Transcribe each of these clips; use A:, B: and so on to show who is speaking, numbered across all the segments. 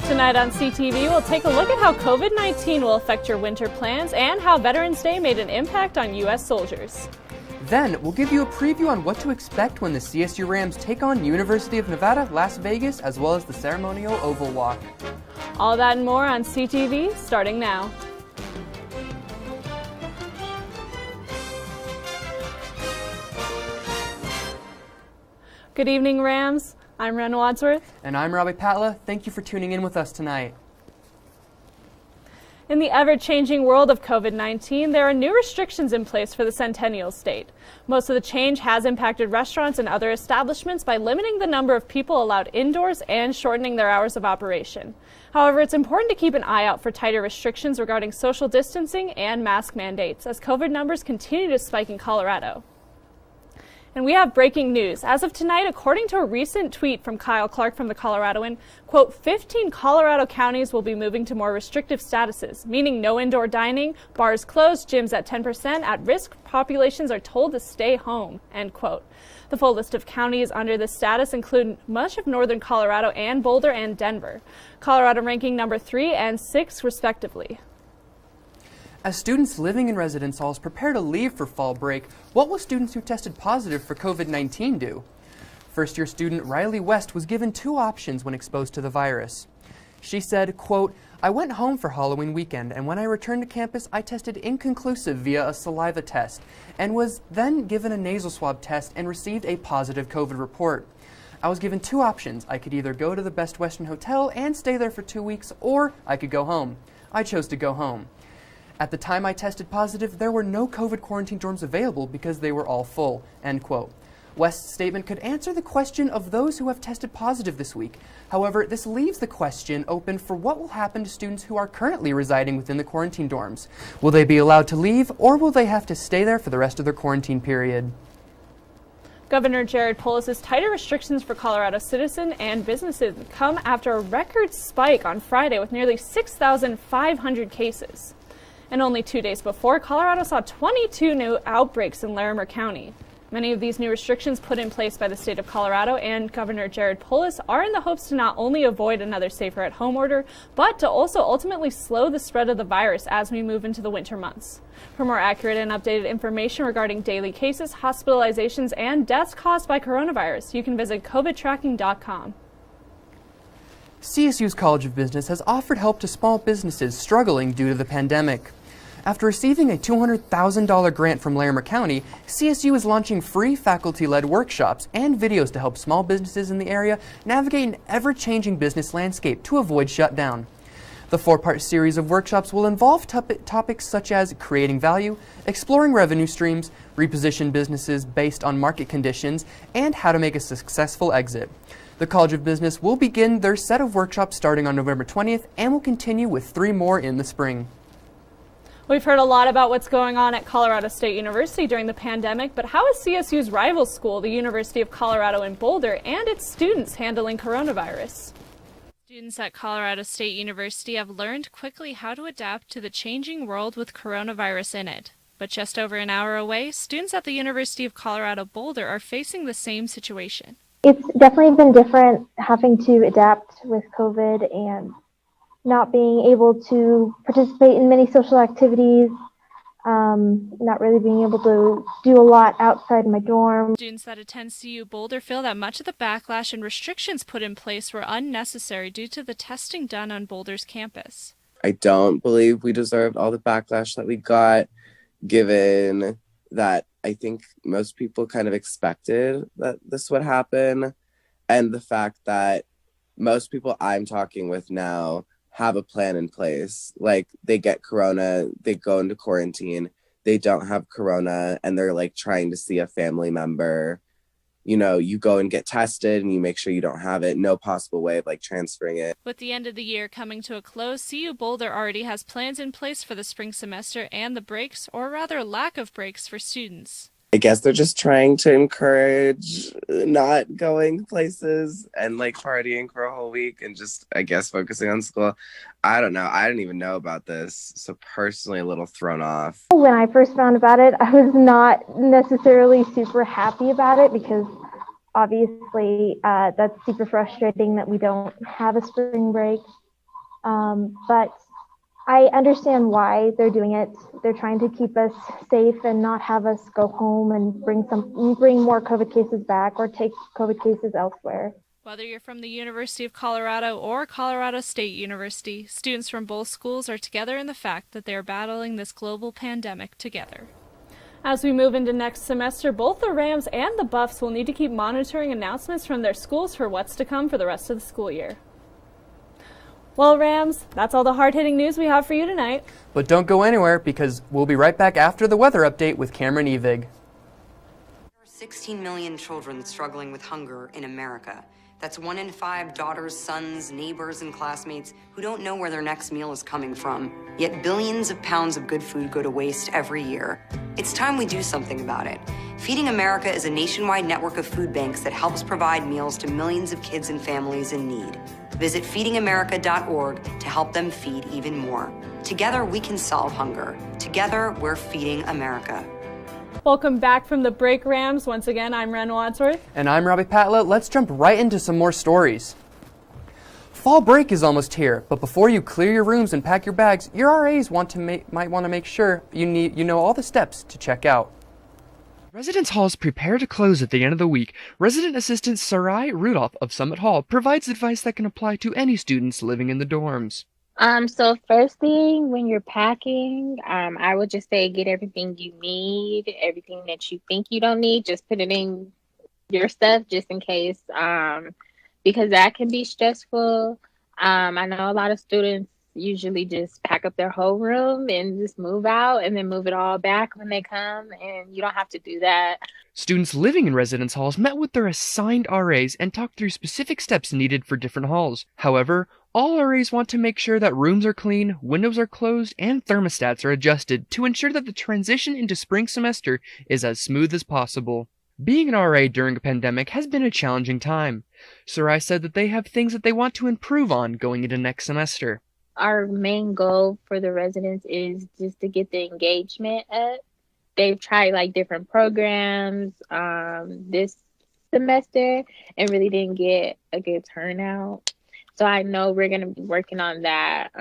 A: Tonight on CTV, we'll take a look at how COVID-19 will affect your winter plans and how Veterans Day made an impact on U.S. soldiers.
B: Then, we'll give you a preview on what to expect when the CSU Rams take on University of Nevada, Las Vegas, as well as the ceremonial Oval Walk.
A: All that and more on CTV, starting now. Good evening, Rams. I'm Ren Wadsworth.
B: And I'm Robbie Patla. Thank you for tuning in with us tonight.
A: In the ever-changing world of COVID-19, there are new restrictions in place for the Centennial State. Most of the change has impacted restaurants and other establishments by limiting the number of people allowed indoors and shortening their hours of operation. However, it's important to keep an eye out for tighter restrictions regarding social distancing and mask mandates as COVID numbers continue to spike in Colorado. And we have breaking news. As of tonight, according to a recent tweet from Kyle Clark from the Coloradoan, quote, 15 Colorado counties will be moving to more restrictive statuses, meaning no indoor dining, bars closed, gyms at 10%, at-risk populations are told to stay home, end quote. The full list of counties under this status include much of northern Colorado and Boulder and Denver. Colorado ranking number 3 and 6 respectively.
B: As students living in residence halls prepare to leave for fall break, what will students who tested positive for COVID-19 do? First-year student Riley West was given 2 options when exposed to the virus. She said, quote, I went home for Halloween weekend, and when I returned to campus, I tested inconclusive via a saliva test and was then given a nasal swab test and received a positive COVID report. I was given 2 options. I could either go to the Best Western Hotel and stay there for 2 weeks, or I could go home. I chose to go home. At the time I tested positive, there were no COVID quarantine dorms available because they were all full, end quote. West's statement could answer the question of those who have tested positive this week. However, this leaves the question open for what will happen to students who are currently residing within the quarantine dorms. Will they be allowed to leave, or will they have to stay there for the rest of their quarantine period?
A: Governor Jared Polis's tighter restrictions for Colorado citizens and businesses come after a record spike on Friday with nearly 6,500 cases. And only 2 days before, Colorado saw 22 new outbreaks in Larimer County. Many of these new restrictions put in place by the state of Colorado and Governor Jared Polis are in the hopes to not only avoid another safer at home order, but to also ultimately slow the spread of the virus as we move into the winter months. For more accurate and updated information regarding daily cases, hospitalizations, and deaths caused by coronavirus, you can visit covidtracking.com.
B: CSU's College of Business has offered help to small businesses struggling due to the pandemic. After receiving a $200,000 grant from Larimer County, CSU is launching free faculty-led workshops and videos to help small businesses in the area navigate an ever-changing business landscape to avoid shutdown. The 4-part series of workshops will involve topics such as creating value, exploring revenue streams, reposition businesses based on market conditions, and how to make a successful exit. The College of Business will begin their set of workshops starting on November 20th and will continue with 3 more in the spring.
A: We've heard a lot about what's going on at Colorado State University during the pandemic, but how is CSU's rival school, the University of Colorado in Boulder, and its students handling coronavirus? Students at Colorado State University have learned quickly how to adapt to the changing world with coronavirus in it. But just over an hour away, students at the University of Colorado Boulder are facing the same situation.
C: It's definitely been different having to adapt with COVID and not being able to participate in many social activities, not really being able to do a lot outside my dorm.
A: Students that attend CU Boulder feel that much of the backlash and restrictions put in place were unnecessary due to the testing done on Boulder's campus.
D: I don't believe we deserved all the backlash that we got, given that I think most people kind of expected that this would happen, and the fact that most people I'm talking with now have a plan in place. Like, they get corona, they go into quarantine, they don't have corona, and they're like trying to see a family member. You know, you go and get tested and you make sure you don't have it. No possible way of like transferring it.
A: With the end of the year coming to a close, CU Boulder already has plans in place for the spring semester and the breaks, or rather lack of breaks, for students.
D: I guess they're just trying to encourage not going places and like partying for a whole week and just, I guess, focusing on school. I don't know. I didn't even know about this. So personally, a little thrown off.
C: When I first found about it, I was not necessarily super happy about it because obviously that's super frustrating that we don't have a spring break. But I understand why they're doing it. They're trying to keep us safe and not have us go home and bring more COVID cases back or take COVID cases elsewhere.
A: Whether you're from the University of Colorado or Colorado State University, students from both schools are together in the fact that they are battling this global pandemic together. As we move into next semester, both the Rams and the Buffs will need to keep monitoring announcements from their schools for what's to come for the rest of the school year. Well, Rams, that's all the hard-hitting news we have for you tonight.
B: But don't go anywhere, because we'll be right back after the weather update with Cameron Evig.
E: There are 16 million children struggling with hunger in America. That's 1 in 5 daughters, sons, neighbors, and classmates who don't know where their next meal is coming from. Yet billions of pounds of good food go to waste every year. It's time we do something about it. Feeding America is a nationwide network of food banks that helps provide meals to millions of kids and families in need. Visit feedingamerica.org to help them feed even more. Together, we can solve hunger. Together, we're feeding America.
A: Welcome back from the break, Rams. Once again, I'm Ren Wadsworth.
B: And I'm Robbie Patla. Let's jump right into some more stories. Fall break is almost here, but before you clear your rooms and pack your bags, your RAs might want to make sure you know all the steps to check out. Residence halls prepare to close at the end of the week. Resident Assistant Sarai Rudolph of Summit Hall provides advice that can apply to any students living in the dorms.
F: So first thing, when you're packing, I would just say get everything you need, everything that you think you don't need, just put it in your stuff just in case, because that can be stressful. I know a lot of students usually just pack up their whole room and just move out and then move it all back when they come, and you don't have to do that.
B: Students living in residence halls met with their assigned RAs and talked through specific steps needed for different halls. However, all RAs want to make sure that rooms are clean, windows are closed, and thermostats are adjusted to ensure that the transition into spring semester is as smooth as possible. Being an RA during a pandemic has been a challenging time. Sarai said that they have things that they want to improve on going into next semester.
F: Our main goal for the residents is just to get the engagement up. They've tried like different programs this semester and really didn't get a good turnout. So I know we're going to be working on that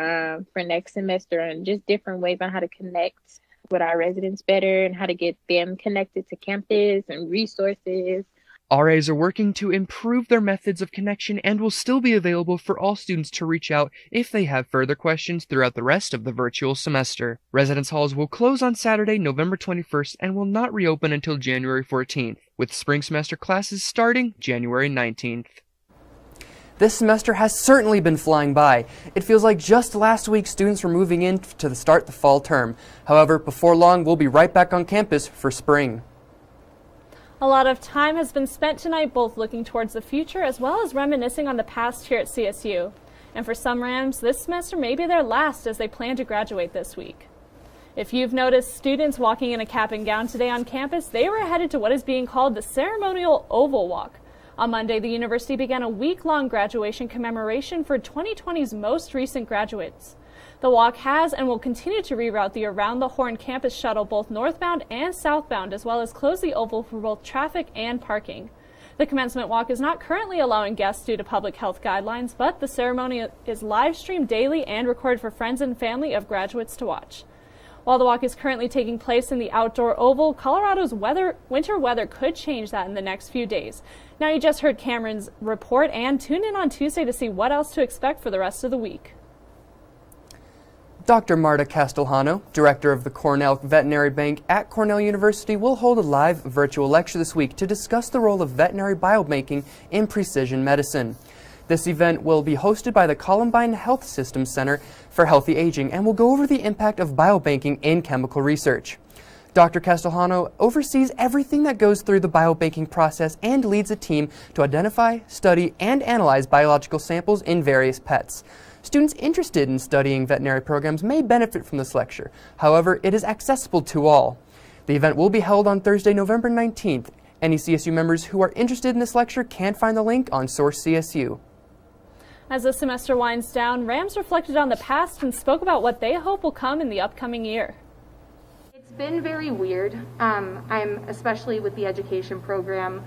F: for next semester, and just different ways on how to connect with our residents better and how to get them connected to campus and resources.
B: RAs are working to improve their methods of connection and will still be available for all students to reach out if they have further questions throughout the rest of the virtual semester. Residence halls will close on Saturday, November 21st and will not reopen until January 14th, with spring semester classes starting January 19th. This semester has certainly been flying by. It feels like just last week students were moving in to start the fall term. However, before long, we'll be right back on campus for spring.
A: A lot of time has been spent tonight both looking towards the future as well as reminiscing on the past here at CSU. And for some Rams, this semester may be their last as they plan to graduate this week. If you've noticed students walking in a cap and gown today on campus, they were headed to what is being called the ceremonial Oval Walk. On Monday, the university began a week-long graduation commemoration for 2020's most recent graduates. The walk has and will continue to reroute the Around the Horn campus shuttle both northbound and southbound, as well as close the oval for both traffic and parking. The commencement walk is not currently allowing guests due to public health guidelines, but the ceremony is live-streamed daily and recorded for friends and family of graduates to watch. While the walk is currently taking place in the outdoor oval, Colorado's winter weather could change that in the next few days. Now you just heard Cameron's report, and tune in on Tuesday to see what else to expect for the rest of the week. Dr. Marta Castellano, director of the Cornell Veterinary Bank at Cornell University, will hold a live virtual lecture this week to discuss the role of veterinary biobanking in precision medicine. This event will be hosted by the Columbine Health Systems Center for Healthy Aging and will go over the impact of biobanking in chemical research. Dr. Castellano oversees everything that goes through the biobanking process and leads a team to identify, study, and analyze biological samples in various pets. Students interested in studying veterinary programs may benefit from this lecture. However, it is accessible to all. The event will be held on Thursday, November 19th. Any CSU members who are interested in this lecture can find the link on Source CSU. As the semester winds down, Rams reflected on the past and spoke about what they hope will come in the upcoming year.
G: It's been very weird. I'm especially with the education program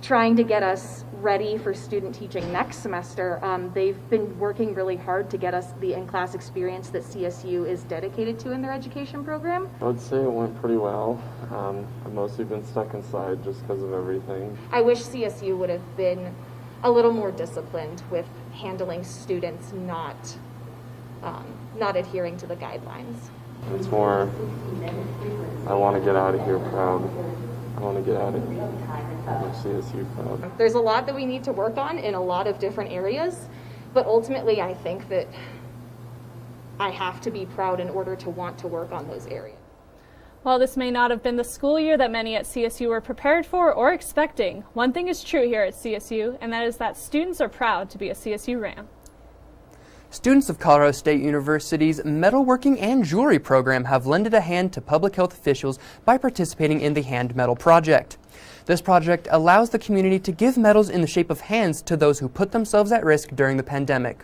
G: trying to get us ready for student teaching next semester. They've been working really hard to get us the in-class experience that CSU is dedicated to in their education program.
H: I would say it went pretty well. I've mostly been stuck inside just because of everything.
G: I wish CSU would have been a little more disciplined with handling students not adhering to the guidelines.
H: It's more, I want to get out of here proud. I want to get out of here with CSU proud.
G: There's a lot that we need to work on in a lot of different areas, but ultimately I think that I have to be proud in order to want to work on those areas.
A: While this may not have been the school year that many at CSU were prepared for or expecting, one thing is true here at CSU, and that is that students are proud to be a CSU Ram.
B: Students of Colorado State University's metalworking and jewelry program have lended a hand to public health officials by participating in the Hand Medal Project. This project allows the community to give medals in the shape of hands to those who put themselves at risk during the pandemic.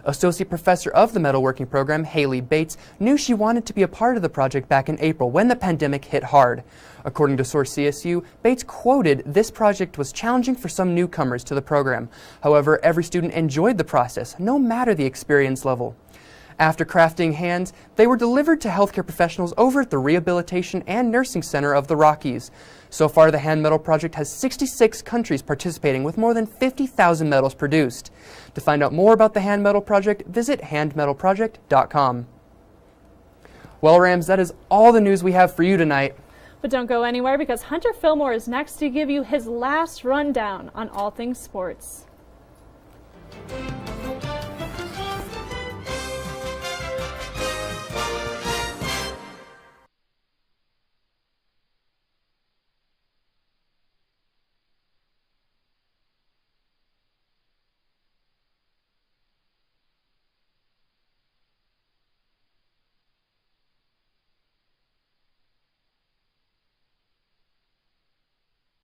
B: Associate Professor of the metalworking program, Haley Bates, knew she wanted to be a part of the project back in April when the pandemic hit hard. According to Source CSU, Bates quoted, "This project was challenging for some newcomers to the program. However, every student enjoyed the process, no matter the experience level." After crafting hands, they were delivered to healthcare professionals over at the Rehabilitation and Nursing Center of the Rockies. So far, the Hand Medal Project has 66 countries participating with more than 50,000 medals produced. To find out more about the Hand Medal Project, visit handmedalproject.com. Well, Rams, that is all the news we have for you tonight.
A: But don't go anywhere because Hunter Fillmore is next to give you his last rundown on all things sports.